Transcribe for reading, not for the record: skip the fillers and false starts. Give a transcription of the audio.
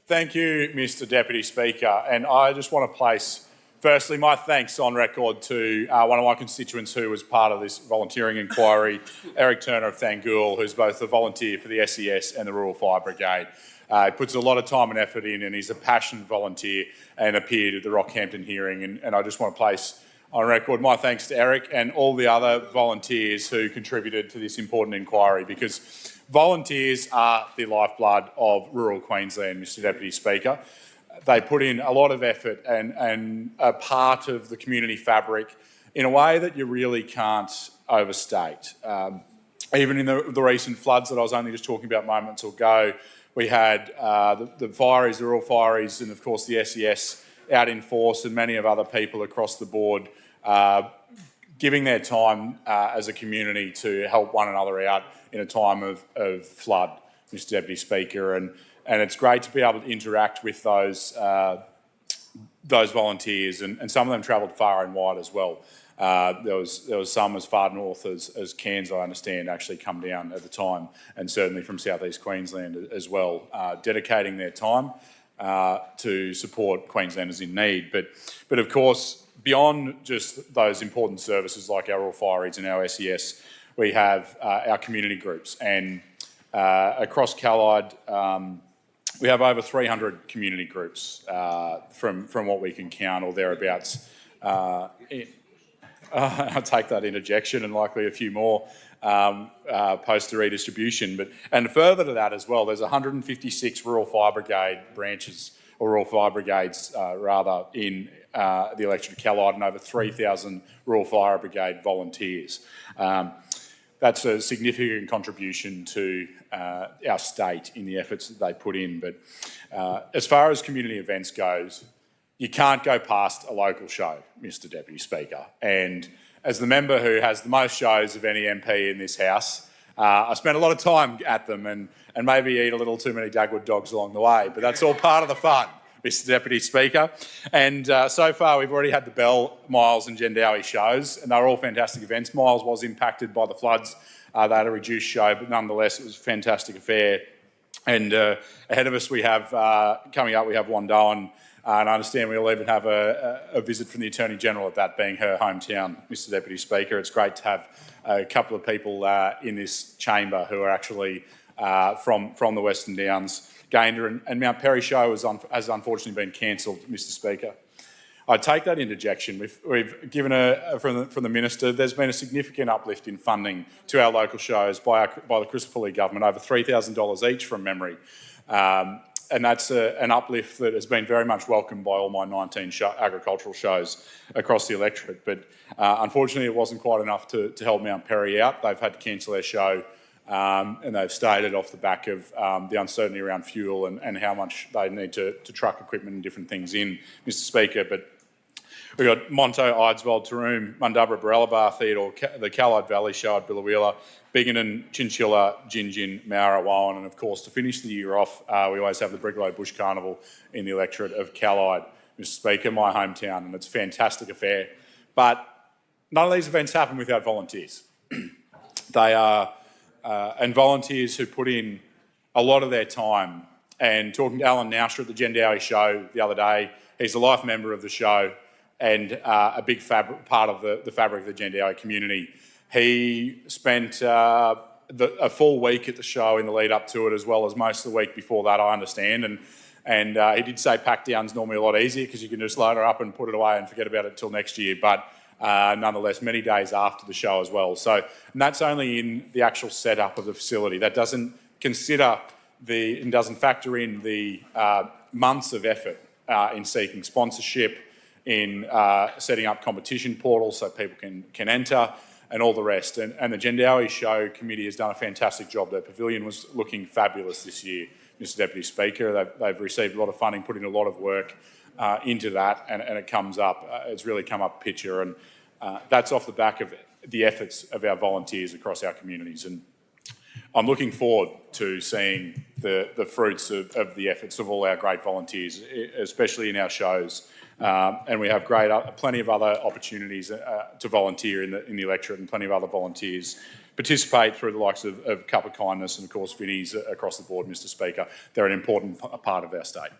Thank you, Mr Deputy Speaker. And I just want to place, firstly, my thanks on record to one of my constituents who was part of this volunteering inquiry, Eric Turner of Thangool, who's both a volunteer for the SES and the Rural Fire Brigade. He puts a lot of time and effort in, and he's a passionate volunteer and appeared at the Rockhampton hearing. And I just want to place on record my thanks to Eric and all the other volunteers who contributed to this important inquiry, because volunteers are the lifeblood of rural Queensland, Mr Deputy Speaker. They put in a lot of effort and are part of the community fabric in a way that you really can't overstate. Even in the recent floods that I was only just talking about moments ago, we had the fireys, the rural fireys, and of course the SES out in force, and many of other people across the board giving their time as a community to help one another out in a time of flood, Mr Deputy Speaker. And it's great to be able to interact with those volunteers, and some of them travelled far and wide as well. There was some as far north as Cairns, I understand, actually come down at the time, and certainly from southeast Queensland as well, dedicating their time to support Queenslanders in need. But of course, beyond just those important services like our Rural Fireys and our SES, we have our community groups, and across Callide we have over 300 community groups from what we can count or thereabouts. I'll take that interjection, and likely a few more post the redistribution. And further to that as well, there's 156 Rural Fire Brigade branches, or Rural Fire Brigades rather, in the electorate of Callide, and over 3,000 Rural Fire Brigade volunteers. That's a significant contribution to our state in the efforts that they put in. But as far as community events goes, you can't go past a local show, Mr Deputy Speaker. And as the member who has the most shows of any MP in this House, I spent a lot of time at them and maybe eat a little too many Dagwood dogs along the way, but that's all part of the fun, Mr Deputy Speaker. And so far we've already had the Bell, Miles and Jendowie shows, and they were all fantastic events. Miles was impacted by the floods. They had a reduced show, but nonetheless it was a fantastic affair. And ahead of us we have, coming up, we have Wandoan, and I understand we'll even have a visit from the Attorney-General, at that being her hometown, Mr Deputy Speaker. It's great to have a couple of people in this chamber who are actually from the Western Downs. Gayndah and Mount Perry show has unfortunately been cancelled, Mr Speaker. I take that interjection. We've given from the Minister, there's been a significant uplift in funding to our local shows by the Christopher Lee government, over $3,000 each from memory. And that's an uplift that has been very much welcomed by all my 19 agricultural shows across the electorate. But unfortunately, it wasn't quite enough to help Mount Perry out. They've had to cancel their show, and they've stated off the back of the uncertainty around fuel and how much they need to truck equipment and different things in, Mr Speaker. But we've got Monto, Eidsvold, Taroom, Mundubra, Barelabar, Theodore, the Callide Valley show at Billawheeler, Biggin, Chinchilla, Gingin, Mowra, Wowan, and of course to finish the year off, we always have the Brigalow Bush Carnival in the electorate of Callide, Mr Speaker, my hometown, and it's a fantastic affair. But none of these events happen without volunteers. They are, and volunteers who put in a lot of their time. And talking to Alan Nausher at the Jendowie show the other day, he's a life member of the show and a big part of the fabric of the Jendowie community. He spent a full week at the show in the lead up to it, as well as most of the week before that, I understand. And he did say pack down's normally a lot easier because you can just load her up and put it away and forget about it till next year. But nonetheless, many days after the show as well. And that's only in the actual setup of the facility. That doesn't consider and doesn't factor in the months of effort in seeking sponsorship, in setting up competition portals so people can enter, and all the rest. And the Jendowie Show Committee has done a fantastic job. Their pavilion was looking fabulous this year, Mr Deputy Speaker. They've received a lot of funding, put in a lot of work into that, and it comes up. It's really come up picture, and that's off the back of the efforts of our volunteers across our communities. And I'm looking forward to seeing the fruits of the efforts of all our great volunteers, especially in our shows. And we have plenty of other opportunities to volunteer in the electorate, and plenty of other volunteers participate through the likes of Cup of Kindness and, of course, Vinnies across the board, Mr Speaker. They're an important part of our state.